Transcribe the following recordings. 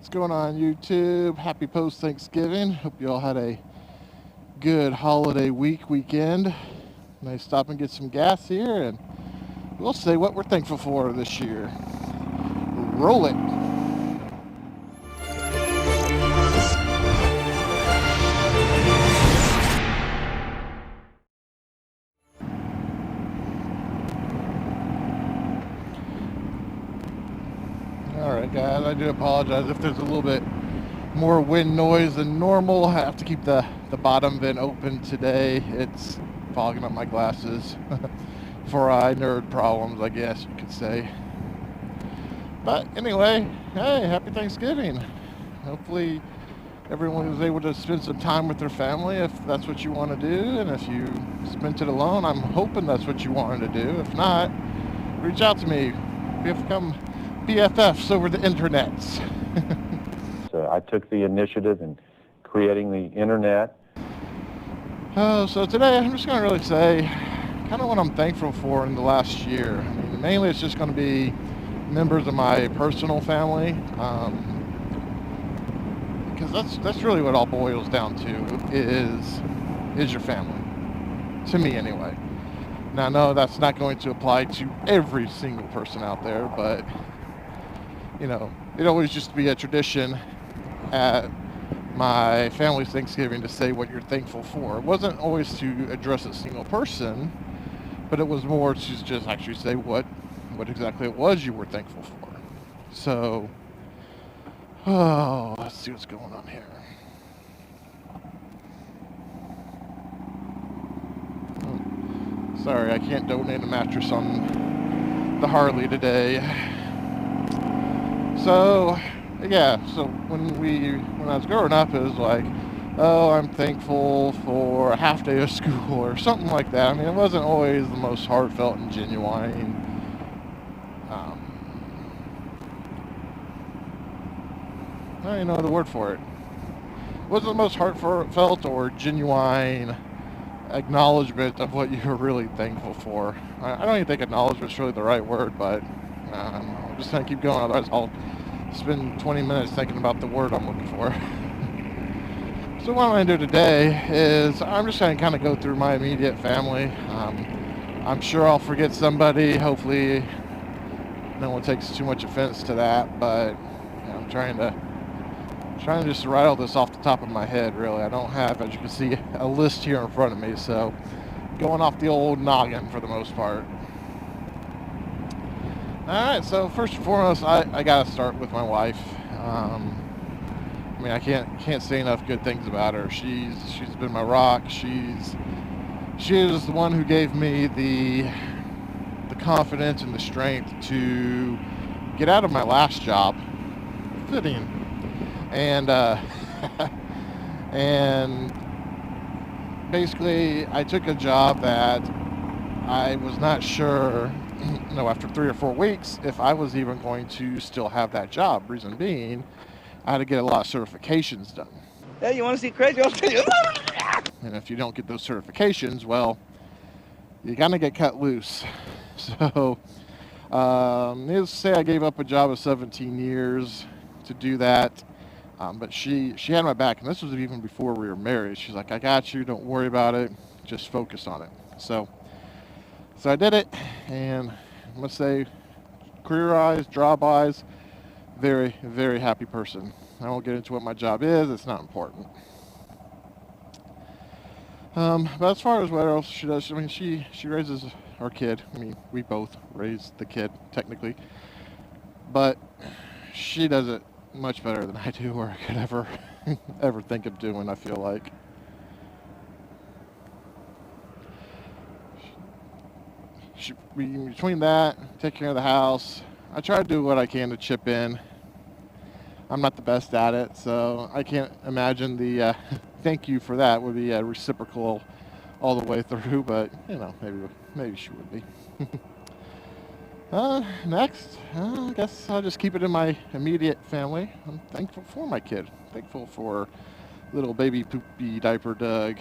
What's going on, YouTube? Happy post-Thanksgiving. Hope you all had a good holiday weekend. Nice stop and get some gas here, and we'll say what we're thankful for this year. Roll it. Alright guys, I do apologize if there's a little bit more wind noise than normal. I have to keep the bottom vent open today. It's fogging up my glasses for eye nerd problems, I guess you could say. But anyway, hey, happy Thanksgiving. Hopefully everyone was able to spend some time with their family if that's what you want to do, and if you spent it alone, I'm hoping that's what you wanted to do. If not, reach out to me. We have become BFFs over the internets. I took the initiative in creating the internet. So today I'm just going to really say kind of what I'm thankful for in the last year. I mean, mainly it's just going to be members of my personal family, because that's really what all boils down to is your family, to me anyway. Now I know that's not going to apply to every single person out there, but you know, it always used to be a tradition at my family's Thanksgiving to say what you're thankful for. It wasn't always to address a single person, but it was more to just actually say what exactly it was you were thankful for. So, let's see what's going on here. Oh, sorry, I can't donate a mattress on the Harley today. So, yeah, so when I was growing up, it was like, oh, I'm thankful for a half day of school or something like that. I mean, it wasn't always the most heartfelt and genuine. I don't even know the word for it. It wasn't the most heartfelt or genuine acknowledgement of what you were really thankful for. I don't even think acknowledgement is really the right word, but I'm just going to keep going, otherwise I'll spend 20 minutes thinking about the word I'm looking for. So what I'm going to do today is I'm just going to kind of go through my immediate family. I'm sure I'll forget somebody. Hopefully no one takes too much offense to that, but you know, I'm trying to just write all this off the top of my head, really. I don't have, as you can see, a list here in front of me, so going off the old noggin for the most part. Alright, so first and foremost, I gotta start with my wife. I mean, I can't say enough good things about her. She's been my rock. She is the one who gave me the confidence and the strength to get out of my last job. Fitting. And and basically I took a job that I was not sure, you know, after 3 or 4 weeks, if I was even going to still have that job. Reason being, I had to get a lot of certifications done. Hey, you want to see crazy? And if you don't get those certifications, well, you're gonna get cut loose. So, needless to say, I gave up a job of 17 years to do that. But she had my back, and this was even before we were married. She's like, I got you, don't worry about it, just focus on it. So I did it, and I must say, career-wise, job-wise, very, very happy person. I won't get into what my job is, it's not important. But as far as what else she does, I mean, she raises our kid. I mean, we both raise the kid, technically. But she does it much better than I do, or I could ever think of doing, I feel like. Between that, take care of the house, I try to do what I can to chip in. I'm not the best at it, so I can't imagine the thank you for that would be reciprocal all the way through, but you know, maybe she would be. Next, I guess I'll just keep it in my immediate family. I'm thankful for my kid. Thankful for little baby poopy diaper Doug.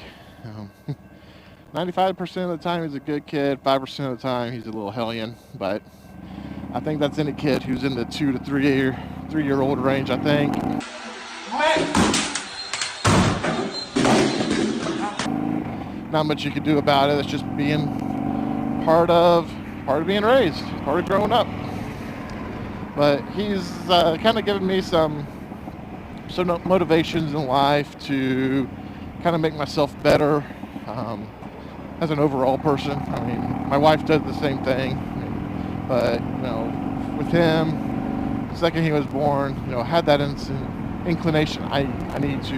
95% of the time he's a good kid, 5% of the time he's a little hellion, but I think that's any kid who's in the 2 to 3-year-old range, I think. Not much you can do about it. It's just being part of being raised, part of growing up. But he's kind of given me some motivations in life to kind of make myself better as an overall person. I mean, my wife does the same thing, but with him, the second he was born, had that inclination. I need to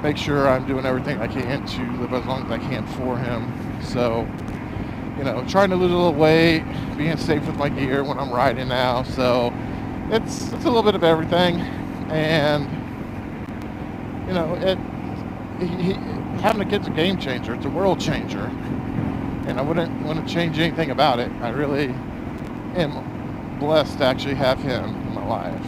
make sure I'm doing everything I can to live as long as I can for him. So, trying to lose a little weight, being safe with my gear when I'm riding now. So it's a little bit of everything. And, having a kid's a game changer. It's a world changer. And I wouldn't want to change anything about it. I really am blessed to actually have him in my life.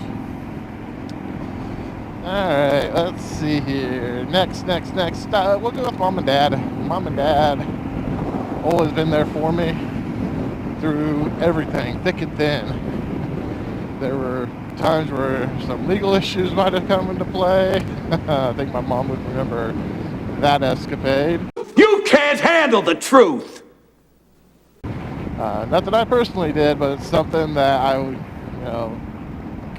Alright, let's see here. Next. We'll go with Mom and Dad. Mom and Dad always been there for me through everything, thick and thin. There were times where some legal issues might have come into play. I think my mom would remember that escapade. You can't handle the truth! Not that I personally did, but it's something that I,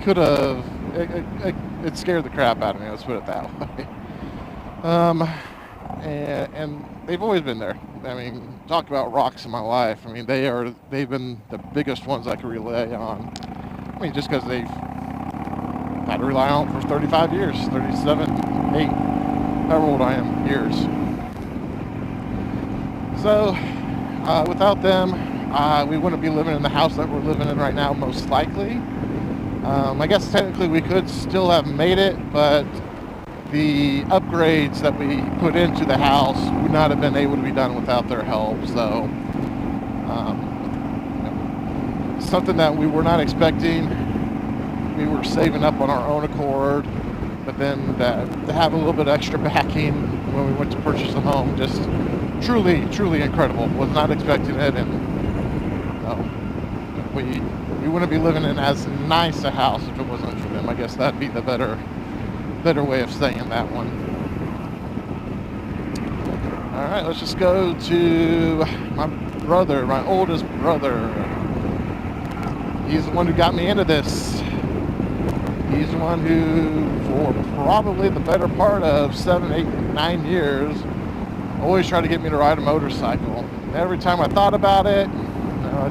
could have. It scared the crap out of me. Let's put it that way. And they've always been there. I mean, talk about rocks in my life. I mean, they've been the biggest ones I could rely on. I mean, just because they've had to rely on for 35 years, 37, 8, however old I am, years. So, without them, we wouldn't be living in the house that we're living in right now, most likely. I guess technically we could still have made it, but the upgrades that we put into the house would not have been able to be done without their help. So, something that we were not expecting. We were saving up on our own accord, but then to have a little bit extra backing when we went to purchase the home, just truly incredible. Was not expecting it, and we wouldn't be living in as nice a house if it wasn't for them. I guess that'd be the better way of saying that one. All right, let's just go to my brother, my oldest brother. He's the one who got me into this. He's the one who, for probably the better part of 7, 8, 9 years, always tried to get me to ride a motorcycle. And every time I thought about it, I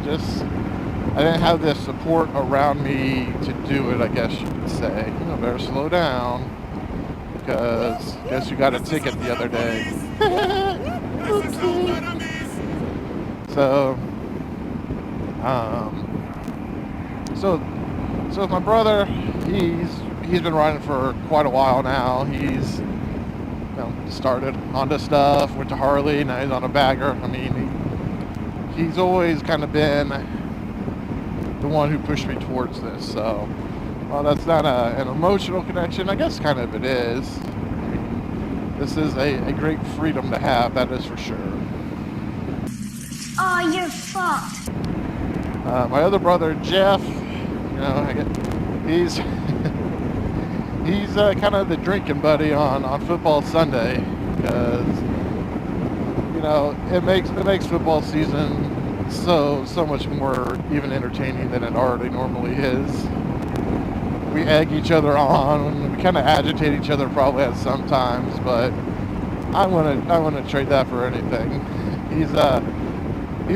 didn't have the support around me to do it, I guess you could say. Better slow down, because I guess you got a ticket the other day. So with my brother, he's been riding for quite a while now. He's started Honda stuff, went to Harley, now he's on a bagger. I mean, he's always kind of been the one who pushed me towards this. So, well, that's not an emotional connection. I guess kind of it is. I mean, this is a great freedom to have, that is for sure. Oh, you're fucked. My other brother, Jeff, he's kind of the drinking buddy on football Sunday, because it makes football season so much more even entertaining than it already normally is. We egg each other on, we kind of agitate each other probably at some times, but I wouldn't trade that for anything. He's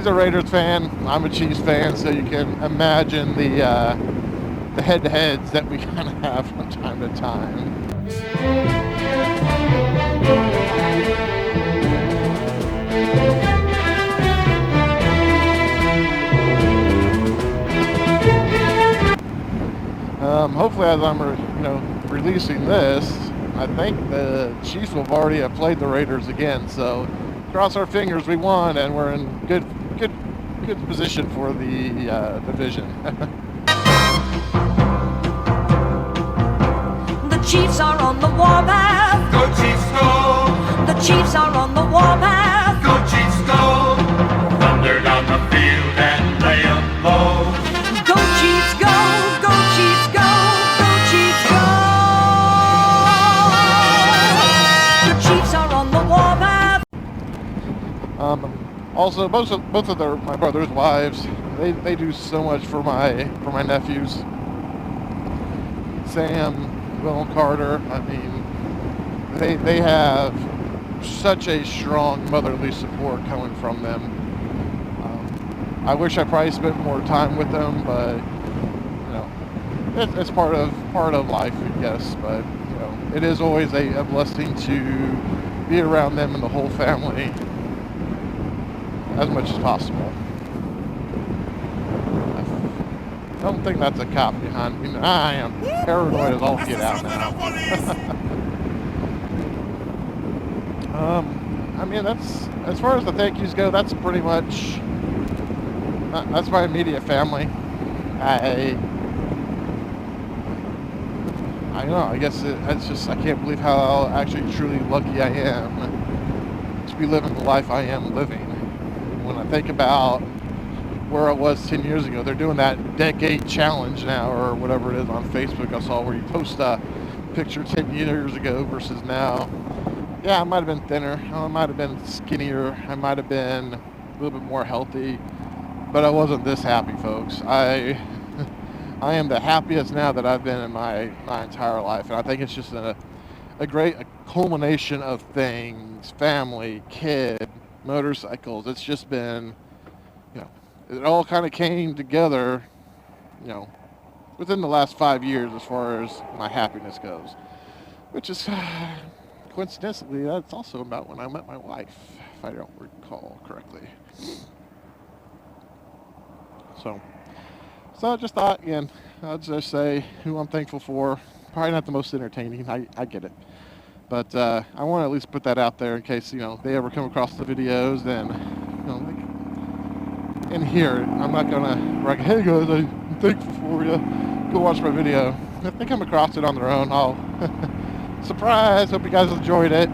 a Raiders fan, I'm a Chiefs fan, so you can imagine the head-to-heads that we kind of have from time to time. Hopefully, as I'm releasing this, I think the Chiefs will already have played the Raiders again. So cross our fingers, we won, and we're in good position for the division. The Chiefs are on the warpath. Go Chiefs, go! The Chiefs are on the warpath. Go Chiefs, go! Thunder down the field and lay 'em low. Go Also, both of my brother's wives, they do so much for my nephews. Sam, Will, and Carter. I mean, they have such a strong motherly support coming from them. I wish I probably spent more time with them, but you know, it's part of life, I guess. But you know, it is always a blessing to be around them and the whole family as much as possible. I don't think that's a cop behind me. I am paranoid as all get out now. I mean, that's, as far as the thank yous go, that's pretty much, that's my immediate family. I don't know, I guess it's just, I can't believe how actually truly lucky I am to be living the life I am living. When I think about where I was 10 years ago, they're doing that decade challenge now, or whatever it is on Facebook I saw, where you post a picture 10 years ago versus now. Yeah, I might have been thinner, I might have been skinnier, I might have been a little bit more healthy, but I wasn't this happy, folks. I am the happiest now that I've been in my entire life, and I think it's just a great culmination of things: family, kid, motorcycles. It's just been, you know, it all kind of came together, you know, within the last 5 years as far as my happiness goes, which is coincidentally, that's also about when I met my wife, if I don't recall correctly. So I just thought, again, I'll just say who I'm thankful for. Probably not the most entertaining, I get it. But I want to at least put that out there in case, you know, they ever come across the videos, then, you know, like, and hear it. I'm not going to brag, hey guys, I'm thankful for you. Go watch my video. If they come across it on their own, I'll, surprise, hope you guys enjoyed it.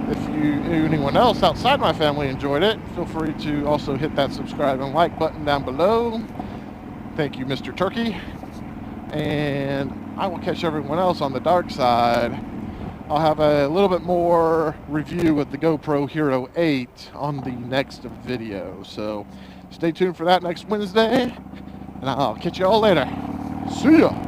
If anyone else outside my family enjoyed it, feel free to also hit that subscribe and like button down below. Thank you, Mr. Turkey. And I will catch everyone else on the dark side. I'll have a little bit more review with the GoPro Hero 8 on the next video. So stay tuned for that next Wednesday, and I'll catch you all later. See ya!